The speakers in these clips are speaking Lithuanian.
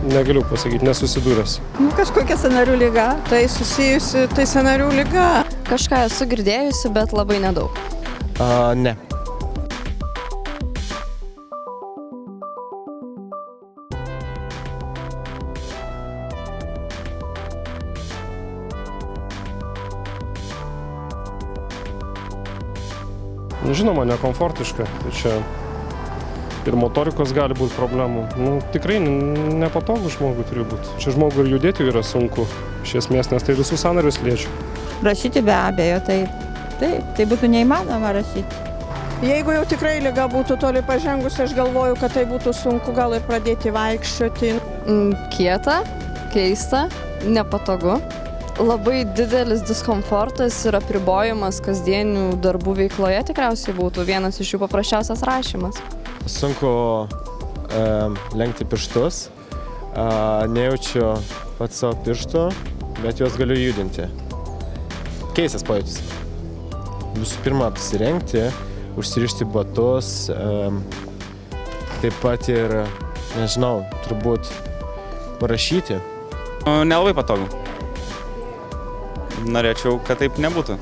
Negaliu pasakyti, nesusidūręs. Kažkokia sąnarių liga, tai susijusi, tai sąnarių liga. Kažką esu girdėjusi, bet labai nedaug. Ne. Žinoma, nekomfortiška. Tai čia ir motorikos gali būti problemų. Tikrai nepatogu žmogui turi būti. Čia žmogui ir judėti yra sunku, iš esmės, nes tai visus sąnarius liečia. Rašyti be abejo, tai būtų neįmanoma rašyti. Jeigu jau tikrai liga būtų toli pažengusi, aš galvoju, kad tai būtų sunku gal ir pradėti vaikščioti. Kieta, keista, nepatogu. Labai didelis diskomfortas ir apribojimas kasdienių darbų veikloje tikriausiai būtų vienas iš jų paprasčiausias rašymas. Sunku lenkti pirštus, nejaučiu pats savo pirštų, bet juos galiu judinti. Keistas pojūtis. Visų pirma, apsirengti, užsirišti batus, taip pat ir, nežinau, turbūt parašyti. Nelabai patogu. Norėčiau, kad taip nebūtų.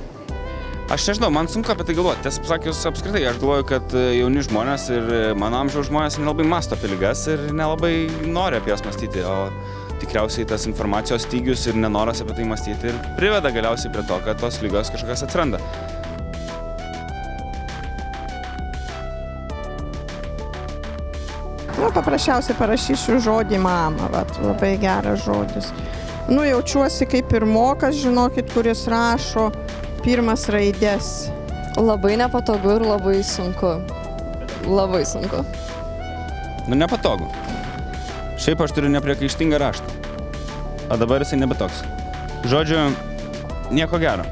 Aš nežinau, man sunku apie tai galvoti. Tiesą pasakius, apskritai, aš galvoju, kad jauni žmonės ir mano amžiaus žmonės nelabai mąsto apie ligas ir nelabai nori apie jas mąstyti, o tikriausiai tas informacijos stygius ir nenoras apie tai mąstyti ir priveda galiausiai prie to, kad tos ligos kažkokios atsiranda. Paprasčiausiai parašysiu žodį mama, labai geras žodis. Jaučiuosi kaip pirmokas, žinokit, kuris rašo pirmas raidės. Labai nepatogu ir labai sunku. Labai sunku. Nepatogu. Šiaip aš turiu nepriekaištingą raštą. O dabar jisai nebetoks. Žodžiu, nieko gero.